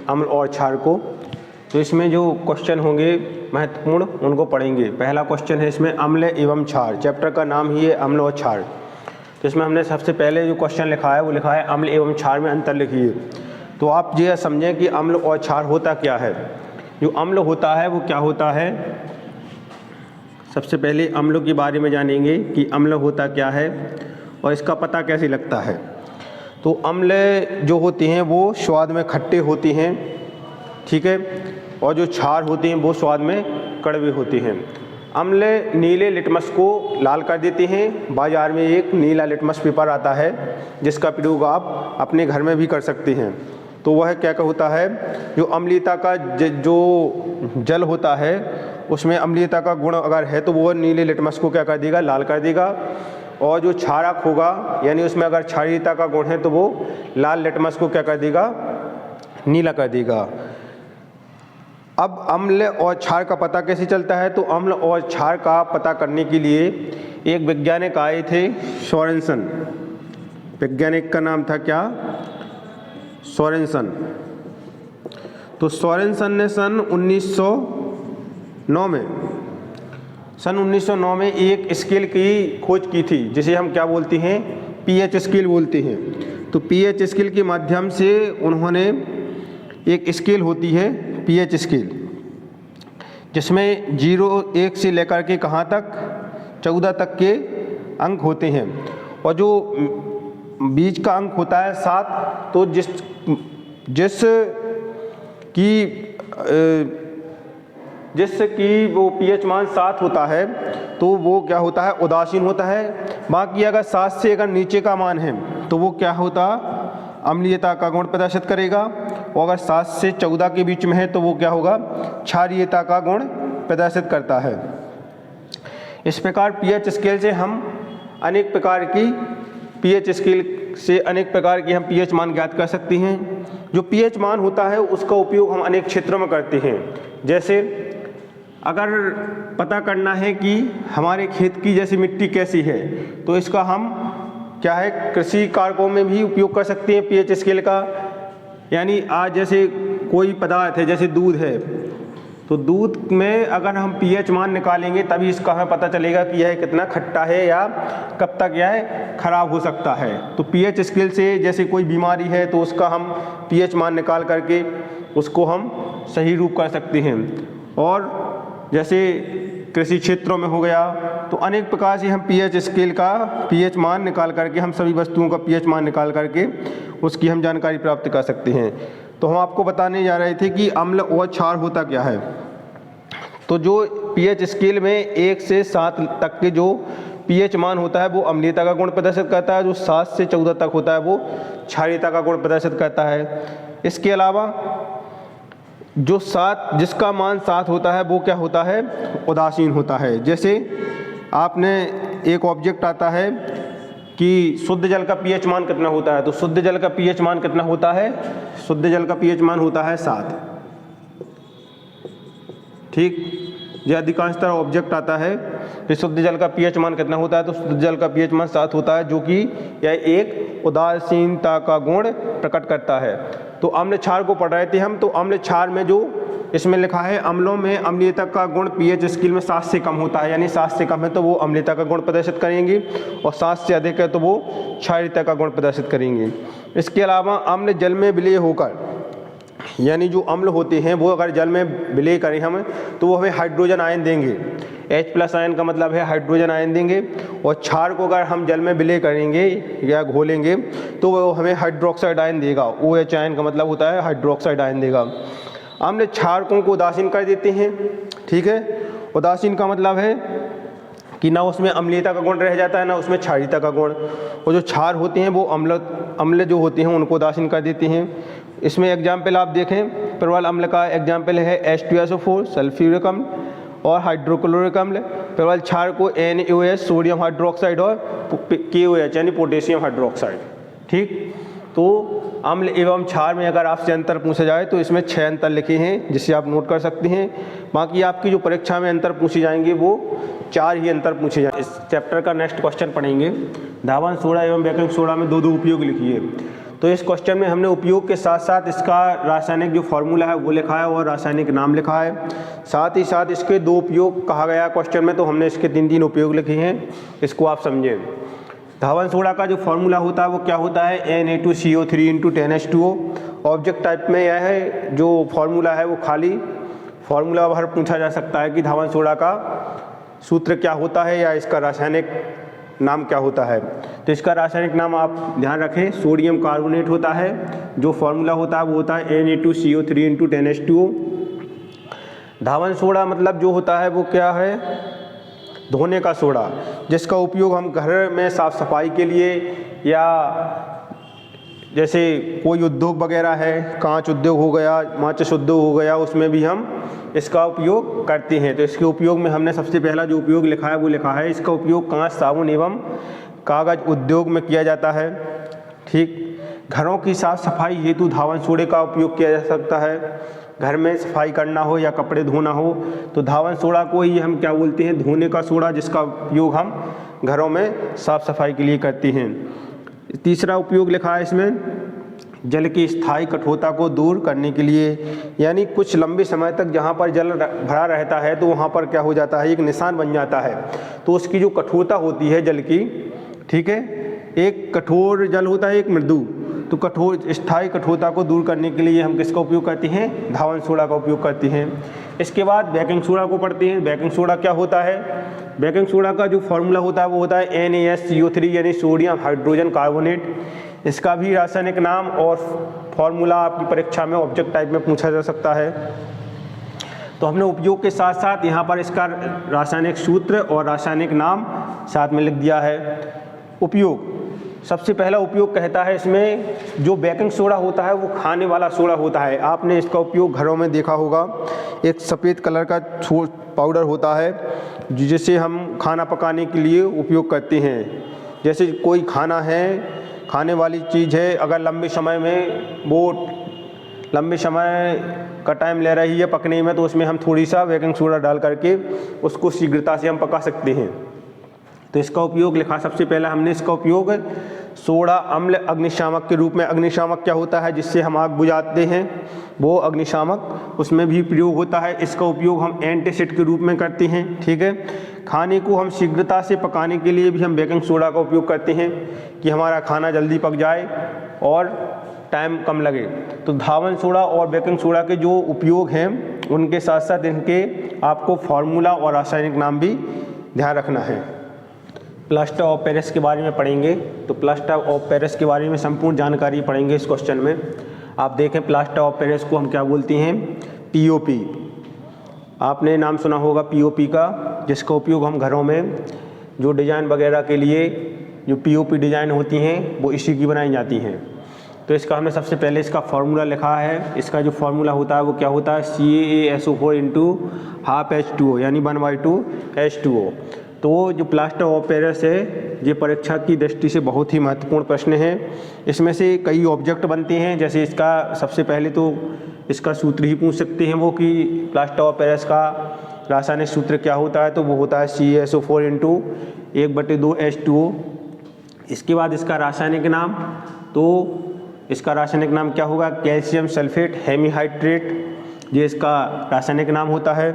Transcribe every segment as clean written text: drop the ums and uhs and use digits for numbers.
अम्ल और क्षार को। तो इसमें जो क्वेश्चन होंगे महत्वपूर्ण उनको पढ़ेंगे। पहला क्वेश्चन है इसमें अम्ल एवं क्षार, चैप्टर का नाम ही है अम्ल और क्षार। तो इसमें हमने सबसे पहले जो क्वेश्चन लिखा है वो लिखा है अम्ल एवं क्षार में अंतर लिखिए। तो आप ये समझें कि अम्ल और क्षार होता क्या है। जो अम्ल होता है वो क्या होता है, सबसे पहले अम्लों के बारे में जानेंगे कि अम्ल होता क्या है और इसका पता कैसे लगता है। तो अम्ल जो होती हैं वो स्वाद में खट्टे होती हैं, ठीक है, और जो क्षार होती हैं वो स्वाद में कड़वे होती हैं। अम्ल नीले लिटमस को लाल कर देते हैं। बाज़ार में एक नीला लिटमस पेपर आता है जिसका प्रयोग आप अपने घर में भी कर सकते हैं। तो वह क्या होता है, जो अम्लीयता का जो जल होता है उसमें अम्लीयता का गुण अगर है तो वो नीले लिटमस को क्या कर देगा, लाल कर देगा। और जो क्षारक होगा यानी उसमें अगर क्षारीयता का गुण है तो वो लाल लिटमस को क्या कर देगा, नीला कर देगा। अब अम्ल और क्षार का पता कैसे चलता है, तो अम्ल और क्षार का पता करने के लिए एक वैज्ञानिक आए थे, सोरेनसन। वैज्ञानिक का नाम था क्या, सोरेनसन। तो सोरेनसन ने सन 1909 में एक स्केल की खोज की थी जिसे हम क्या बोलते हैं, पीएच स्केल बोलते हैं। तो पीएच स्केल के माध्यम से उन्होंने, एक स्केल होती है पीएच स्केल जिसमें 0 1 से लेकर के कहाँ तक 14 तक के अंक होते हैं, और जो बीच का अंक होता है 7। तो जिसकी वो पीएच मान 7 होता है तो वो क्या होता है, उदासीन होता है। बाकी अगर 7 से अगर नीचे का मान है तो वो क्या होता, अम्लीयता का गुण प्रदर्शित करेगा। और अगर 7 से 14 के बीच में है तो वो क्या होगा, क्षारीयता का गुण प्रदर्शित करता है। इस प्रकार पीएच स्केल से हम अनेक प्रकार की हम पीएच मान ज्ञात कर सकते हैं। जो पीएच मान होता है उसका उपयोग हम अनेक क्षेत्रों में करते हैं। जैसे अगर पता करना है कि हमारे खेत की जैसी मिट्टी कैसी है तो इसका हम क्या है, कृषि कारकों में भी उपयोग कर सकते हैं पीएच स्केल का। यानी आज जैसे कोई पदार्थ है, जैसे दूध है, तो दूध में अगर हम पीएच मान निकालेंगे तभी इसका हमें पता चलेगा कि यह कितना खट्टा है या कब तक यह खराब हो सकता है। तो पीएच स्केल से जैसे कोई बीमारी है तो उसका हम पीएच मान निकाल करके उसको हम सही रूप कर सकते हैं। और जैसे कृषि क्षेत्रों में हो गया तो अनेक प्रकार से हम पीएच स्केल का पीएच मान निकाल करके, हम सभी वस्तुओं का पीएच मान निकाल करके उसकी हम जानकारी प्राप्त कर सकते हैं। तो हम आपको बताने जा रहे थे कि अम्ल और क्षार होता क्या है। तो जो पीएच स्केल में 1 से 7 तक के जो पीएच मान होता है वो अम्लीयता का गुण प्रदर्शित करता है। जो 7 से 14 तक होता है वो क्षारीयता का गुण प्रदर्शित करता है। इसके अलावा जो जिसका मान 7 होता है वो क्या होता है, उदासीन होता है। जैसे आपने एक ऑब्जेक्ट आता है कि शुद्ध जल का पीएच मान कितना होता है, तो शुद्ध जल का पीएच मान कितना होता है, शुद्ध जल का पीएच मान होता है 7, ठीक। यह अधिकांशतः ऑब्जेक्ट आता है कि शुद्ध जल का पीएच मान कितना होता है, तो शुद्ध जल का पीएच मान 7 होता है, जो कि यह एक उदासीनता का गुण प्रकट करता है। तो अम्ल क्षार को पढ़ रहे थे हम। तो अम्ल क्षार में जो इसमें लिखा है, अम्लों में अम्लीयता का गुण पीएच स्केल में 7 से कम होता है, यानी 7 से कम है तो वो अम्लीयता का गुण प्रदर्शित करेंगे, और 7 से अधिक है तो वो क्षारीयता का गुण प्रदर्शित करेंगे। इसके अलावा अम्ल जल में विलय होकर, यानी जो अम्ल होते हैं वो अगर जल में विलय करें हम तो वो हमें हाइड्रोजन आयन देंगे। H+ आयन का मतलब है हाइड्रोजन आयन देंगे। और क्षार को अगर हम जल में विलय करेंगे या घोलेंगे तो वो हमें हाइड्रोक्साइड आयन देगा। OH आयन का मतलब होता है हाइड्रोक्साइड आयन देगा। अम्ल क्षारकों को उदासीन कर देते हैं, ठीक है। उदासीन का मतलब है कि ना उसमें अम्लीयता का गुण रह जाता है ना उसमें क्षारीयता का गुण। और जो क्षार होते हैं वो अम्ल जो होते हैं उनको उदासीन कर देते हैं। इसमें एग्जाम्पल आप देखें, प्रबल अम्ल का एग्जाम्पल है H2SO4 सल्फ्यूरिक अम्ल और हाइड्रोक्लोरिक अम्ल। प्रबल क्षार को NaOH सोडियम हाइड्रोक्साइड और KOH यानी पोटेशियम हाइड्रोक्साइड, ठीक। तो अम्ल एवं क्षार में अगर आपसे अंतर पूछा जाए तो इसमें 6 अंतर लिखे हैं जिसे आप नोट कर सकते हैं। बाकी आपकी जो परीक्षा में अंतर पूछे जाएंगे वो 4 ही अंतर पूछे जाएंगे। इस चैप्टर का नेक्स्ट क्वेश्चन पढ़ेंगे। धावन सोडा एवं बेकिंग सोडा में 2 उपयोग लिखिए। तो इस क्वेश्चन में हमने उपयोग के साथ साथ इसका रासायनिक जो फार्मूला है वो लिखा है और रासायनिक नाम लिखा है। साथ ही साथ इसके 2 उपयोग कहा गया क्वेश्चन में, तो हमने इसके 3 उपयोग लिखे हैं, इसको आप समझें। धावन सोडा का जो फार्मूला होता है वो क्या होता है, Na2CO3 × 10H2O। ऑब्जेक्ट टाइप में यह है जो फार्मूला है वो खाली फार्मूला भर पूछा जा सकता है कि धावन सोडा का सूत्र क्या होता है या इसका रासायनिक नाम क्या होता है। तो इसका रासायनिक नाम आप ध्यान रखें, सोडियम कार्बोनेट होता है। जो फार्मूला होता है वो होता है Na2CO3 × 10H2O। धावन सोडा मतलब जो होता है वो क्या है, धोने का सोडा, जिसका उपयोग हम घर में साफ़ सफाई के लिए या जैसे कोई उद्योग वगैरह है, कांच उद्योग हो गया, माचिस उद्योग हो गया, उसमें भी हम इसका उपयोग करते हैं। तो इसके उपयोग में हमने सबसे पहला जो उपयोग लिखा है वो लिखा है, इसका उपयोग कांच, साबुन एवं कागज़ उद्योग में किया जाता है। ठीक, घरों की साफ़ सफाई हेतु धावन सोडे का उपयोग किया जा सकता है। घर में सफाई करना हो या कपड़े धोना हो तो धावन सोडा को ही हम क्या बोलते हैं, धोने का सोडा, जिसका उपयोग हम घरों में साफ़ सफाई के लिए करते हैं। तीसरा उपयोग लिखा है इसमें, जल की स्थायी कठोरता को दूर करने के लिए, यानी कुछ लंबे समय तक जहाँ पर जल भरा रहता है तो वहाँ पर क्या हो जाता है, एक निशान बन जाता है। तो उसकी जो कठोरता होती है जल की, ठीक है, एक कठोर जल होता है, एक मृदु, तो कठोर स्थायी कठोरता को दूर करने के लिए हम किसका उपयोग करते हैं, धावन सोडा का उपयोग करते हैं। इसके बाद बेकिंग सोडा को पढ़ते हैं। बेकिंग सोडा क्या होता है, बेकिंग सोडा का जो फार्मूला होता है वो होता है NaSCO3 यानी सोडियम हाइड्रोजन कार्बोनेट। इसका भी रासायनिक नाम और फार्मूला आपकी परीक्षा में ऑब्जेक्ट टाइप में पूछा जा सकता है। तो हमने उपयोग के साथ साथ यहाँ पर इसका रासायनिक सूत्र और रासायनिक नाम साथ में लिख दिया है। उपयोग, सबसे पहला उपयोग कहता है इसमें, जो बेकिंग सोडा होता है वो खाने वाला सोडा होता है। आपने इसका उपयोग घरों में देखा होगा, एक सफ़ेद कलर का पाउडर होता है जिसे हम खाना पकाने के लिए उपयोग करते हैं। जैसे कोई खाना है, खाने वाली चीज़ है, अगर लंबे समय में वो लंबे समय का टाइम ले रही है पकने में, तो उसमें हम थोड़ी सा बेकिंग सोडा डाल करके उसको शीघ्रता से हम पका सकते हैं। तो इसका उपयोग लिखा, सबसे पहला हमने इसका उपयोग सोडा अम्ल अग्निशामक के रूप में, अग्निशामक क्या होता है जिससे हम आग बुझाते हैं, वो अग्निशामक, उसमें भी प्रयोग होता है। इसका उपयोग हम एंटीसिड के रूप में करते हैं। ठीक है, खाने को हम शीघ्रता से पकाने के लिए भी हम बेकिंग सोडा का उपयोग करते हैं कि हमारा खाना जल्दी पक जाए और टाइम कम लगे। तो धावन सोडा और बेकिंग सोडा के जो उपयोग हैं उनके साथ साथ इनके आपको फार्मूला और रासायनिक नाम भी ध्यान रखना है। प्लास्टर ऑफ पेरिस के बारे में पढ़ेंगे, तो प्लास्टर ऑफ पेरिस के बारे में संपूर्ण जानकारी पढ़ेंगे इस क्वेश्चन में। आप देखें, प्लास्टर ऑफ पेरिस को हम क्या बोलते हैं, POP। आपने नाम सुना होगा POP का, जिसका उपयोग हम घरों में जो डिज़ाइन वगैरह के लिए जो POP डिज़ाइन होती हैं वो इसी की बनाई जाती हैं। तो इसका हमने सबसे पहले इसका फार्मूला लिखा है। इसका जो फार्मूला होता है वो क्या होता है, CaSO4 × ½ H2O यानी 1/2 H2O। तो जो प्लास्टर ऑफ पेरिस है ये परीक्षा की दृष्टि से बहुत ही महत्वपूर्ण प्रश्न है। इसमें से कई ऑब्जेक्ट बनते हैं, जैसे इसका सबसे पहले तो इसका सूत्र ही पूछ सकते हैं वो कि प्लास्टर ऑफ पेरिस का रासायनिक सूत्र क्या होता है, तो वो होता है CaSO4 × 1/2 H2O। इसके बाद इसका रासायनिक नाम, तो इसका रासायनिक नाम क्या होगा, कैल्शियम सल्फेट हेमीहाइड्रेट, ये इसका रासायनिक नाम होता है।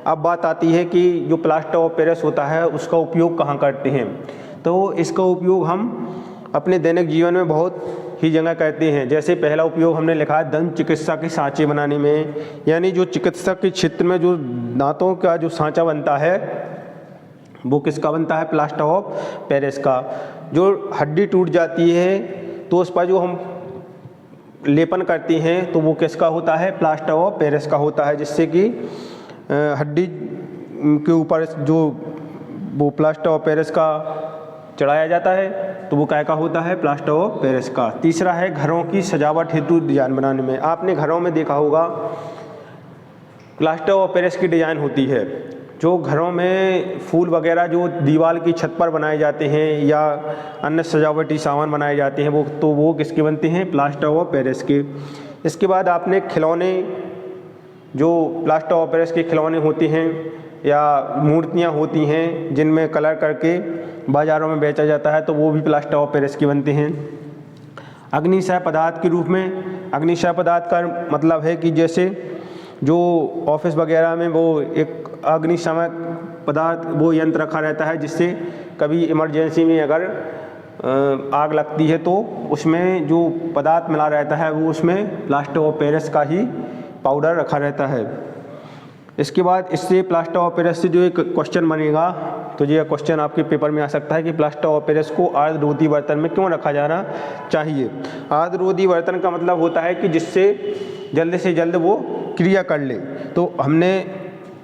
अब बात आती है कि जो प्लास्टर ऑफ पेरिस होता है उसका उपयोग कहाँ करते हैं, तो इसका उपयोग हम अपने दैनिक जीवन में बहुत ही जगह करते हैं। जैसे पहला उपयोग हमने लिखा है दंत चिकित्सा के सांचे बनाने में, यानी जो चिकित्सा के क्षेत्र में जो दांतों का जो सांचा बनता है वो किसका बनता है, प्लास्टर ऑफ पेरिस का। जो हड्डी टूट जाती है तो उस पर जो हम लेपन करते हैं तो वो किसका होता है, प्लास्टर ऑफ पेरिस का होता है, जिससे कि हड्डी के ऊपर जो वो प्लास्टर ऑफ पेरिस का चढ़ाया जाता है तो वो क्या का होता है, प्लास्टर ऑफ पेरिस का। तीसरा है घरों की सजावट हेतु डिजाइन बनाने में। आपने घरों में देखा होगा प्लास्टर ऑफ पेरिस की डिजाइन होती है, जो घरों में फूल वगैरह जो दीवार की छत पर बनाए जाते हैं या अन्य सजावटी सामान बनाए जाते हैं वो किसके बनते हैं, प्लास्टर ऑफ पेरिस के। इसके बाद आपने खिलौने, जो प्लास्टर ऑफ पेरिस के खिलौने होते हैं या मूर्तियां होती हैं जिनमें कलर करके बाज़ारों में बेचा जाता है, तो वो भी प्लास्टर ऑफ पेरिस के बनते हैं। अग्निशय पदार्थ के रूप में। अग्निशय पदार्थ का मतलब है कि जैसे जो ऑफिस वगैरह में वो एक अग्निशमन पदार्थ वो यंत्र रखा रहता है, जिससे कभी इमरजेंसी में अगर आग लगती है तो उसमें जो पदार्थ मिला रहता है वो उसमें प्लास्टर ऑफ पेरिस का ही पाउडर रखा रहता है। इसके बाद इससे प्लास्टर ऑफ पेरिस से जो एक क्वेश्चन बनेगा, तो ये क्वेश्चन आपके पेपर में आ सकता है कि प्लास्टर ऑफ पेरिस को आर्द्ररोधी बर्तन में क्यों रखा जाना चाहिए। आर्द्ररोधी बर्तन का मतलब होता है कि जिससे जल्द से जल्द वो क्रिया कर ले। तो हमने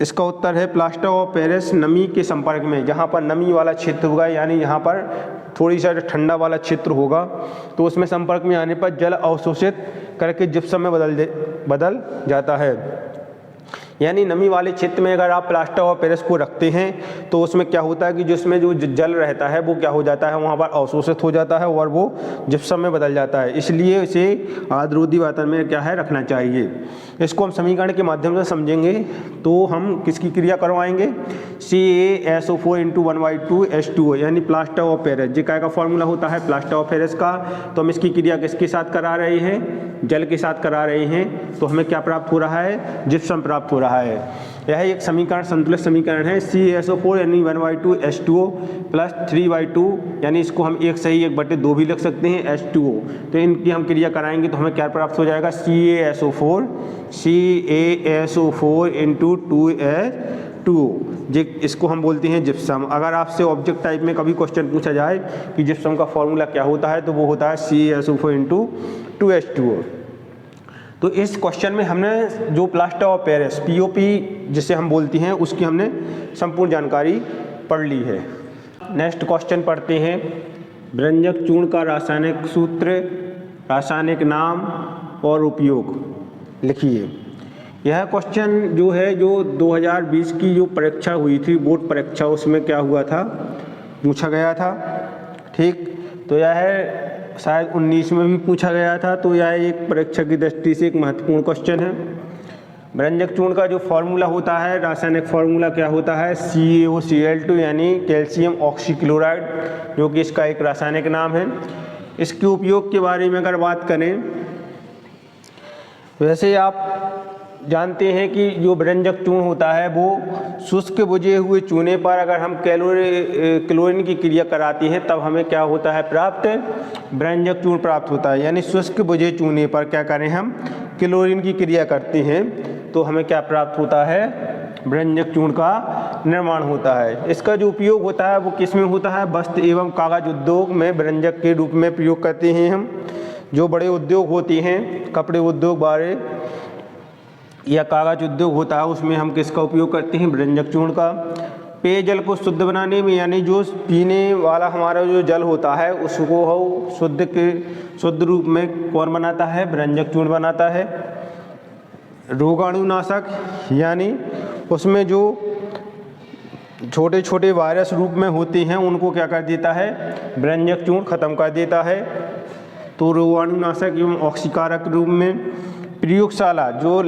इसका उत्तर है प्लास्टर ऑफ पेरिस नमी के संपर्क में, जहाँ पर नमी वाला क्षेत्र होगा यानी यहाँ पर थोड़ी सा ठंडा वाला क्षेत्र होगा तो उसमें संपर्क में आने पर जल अवशोषित करके जिप्सम में बदल जाता है। यानी नमी वाले क्षेत्र में अगर आप प्लास्टर ऑफ पेरिस को रखते हैं तो उसमें क्या होता है कि जिसमें जो जल रहता है वो क्या हो जाता है, वहाँ पर अवशोषित हो जाता है और वो जिप्सम में बदल जाता है। इसलिए इसे आर्द्ररोधी बर्तन में क्या है रखना चाहिए। इसको हम समीकरण के माध्यम से समझेंगे। तो हम किसकी क्रिया करवाएंगे, CaSO4 × 1/2H2O यानी प्लास्टर ऑफ पेरिस। जी का फॉर्मूला होता है प्लास्टर ऑफ पेरिस का। तो हम इसकी क्रिया किसके साथ करा रहे हैं, जल के साथ करा रहे हैं। तो हमें क्या प्राप्त हो रहा है, जिप्सम प्राप्त हो रहा है। यह एक समीकरण संतुलित समीकरण है। CaSO4 यानी 1/2H2O प्लस 3/2 यानी इसको हम 1 सही 1/2 भी लिख सकते हैं H2O। तो इनकी हम क्रिया कराएंगे तो हमें क्या प्राप्त हो जाएगा, CaSO4 × 2H2O। इसको हम बोलते हैं जिप्सम। अगर आपसे ऑब्जेक्ट टाइप में कभी क्वेश्चन पूछा जाए कि जिप्सम का फॉर्मूला क्या होता है तो वो होता है CaSO4 × 2H2O। तो इस क्वेश्चन में हमने जो प्लास्टर ऑफ पेरिस POP जिसे हम बोलते हैं उसकी हमने संपूर्ण जानकारी पढ़ ली है। नेक्स्ट क्वेश्चन पढ़ते हैं। व्यंजक चूर्ण का रासायनिक सूत्र, रासायनिक नाम और उपयोग लिखिए। यह क्वेश्चन जो है जो 2020 की जो परीक्षा हुई थी, बोर्ड परीक्षा, उसमें क्या हुआ था, पूछा गया था। ठीक, तो यह शायद 19 में भी पूछा गया था। तो यह एक परीक्षा की दृष्टि से एक महत्वपूर्ण क्वेश्चन है। व्यंजक चूर्ण का जो फॉर्मूला होता है, रासायनिक फॉर्मूला क्या होता है, CaOCl2 यानी कैल्शियम ऑक्सीक्लोराइड, जो कि इसका एक रासायनिक नाम है। इसके उपयोग के बारे में अगर बात करें, वैसे आप जानते हैं कि जो व्यंजक चूर्ण होता है वो शुष्क बुझे हुए चूने पर अगर हम क्लोरीन की क्रिया कराती हैं तब हमें क्या होता है प्राप्त, व्यंजक चूर्ण प्राप्त होता है। यानी शुष्क बुझे चूने पर क्या करें, हम क्लोरीन की क्रिया करते हैं तो हमें क्या प्राप्त होता है, व्यंजक चूर्ण का निर्माण होता है। इसका जो उपयोग होता है वो किस में होता है, वस्त्र एवं कागज उद्योग में व्यंजक के रूप में प्रयोग करते हैं हम। जो बड़े उद्योग होते हैं, कपड़े उद्योग बारे या कागज उद्योग होता है, उसमें हम किसका उपयोग करते हैं, व्यंजक चूर्ण का। पेयजल को शुद्ध बनाने में यानी जो पीने वाला हमारा जो जल होता है उसको शुद्ध रूप में कौन बनाता है, व्यंजक चूर्ण बनाता है। रोगाणुनाशक यानी उसमें जो छोटे छोटे वायरस रूप में होते हैं उनको क्या कर देता है, व्यंजक चूर्ण खत्म कर देता है। तो रोगाणुनाशक एवं ऑक्सीकारक रूप में। प्रयोगशाला, जो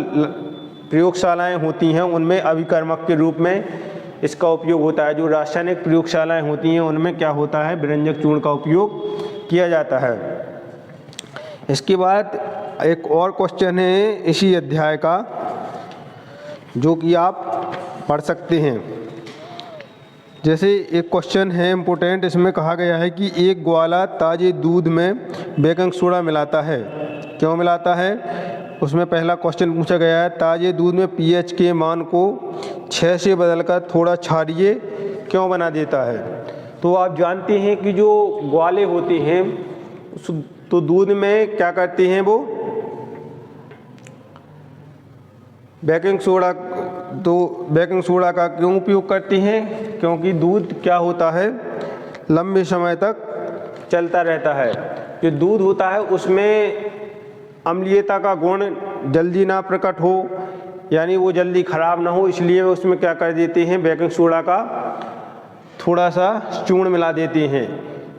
प्रयोगशालाएं होती हैं उनमें अभिकर्मक के रूप में इसका उपयोग होता है। जो रासायनिक प्रयोगशालाएं होती हैं उनमें क्या होता है, व्यंजक चूर्ण का उपयोग किया जाता है। इसके बाद एक और क्वेश्चन है इसी अध्याय का जो कि आप पढ़ सकते हैं। जैसे एक क्वेश्चन है इम्पोर्टेंट, इसमें कहा गया है कि एक ग्वाला ताजे दूध में बेकिंग सोडा मिलाता है, क्यों मिलाता है। उसमें पहला क्वेश्चन पूछा गया है, ताजे दूध में pH के मान को 6 से बदलकर थोड़ा क्षारीय क्यों बना देता है। तो आप जानते हैं कि जो ग्वाले होते हैं तो दूध में क्या करते हैं, वो बेकिंग सोडा, तो बेकिंग सोडा का क्यों उपयोग करते हैं, क्योंकि दूध क्या होता है, लंबे समय तक चलता रहता है। जो दूध होता है उसमें अम्लीयता का गुण जल्दी ना प्रकट हो, यानी वो जल्दी खराब ना हो, इसलिए उसमें क्या कर देते हैं, बेकिंग सोडा का थोड़ा सा चूर्ण मिला देते हैं,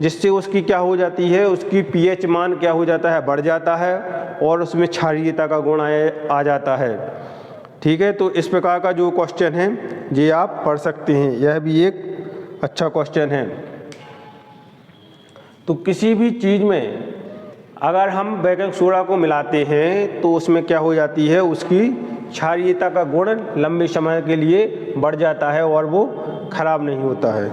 जिससे उसकी क्या हो जाती है, उसकी pH मान क्या हो जाता है, बढ़ जाता है और उसमें क्षारीयता का गुण आ जाता है। ठीक है, तो इस प्रकार का जो क्वेश्चन है ये आप पढ़ सकते हैं, यह भी एक अच्छा क्वेश्चन है। तो किसी भी चीज़ में अगर हम बेकिंग सोडा को मिलाते हैं तो उसमें क्या हो जाती है, उसकी क्षारीयता का गुण लंबे समय के लिए बढ़ जाता है और वो खराब नहीं होता है।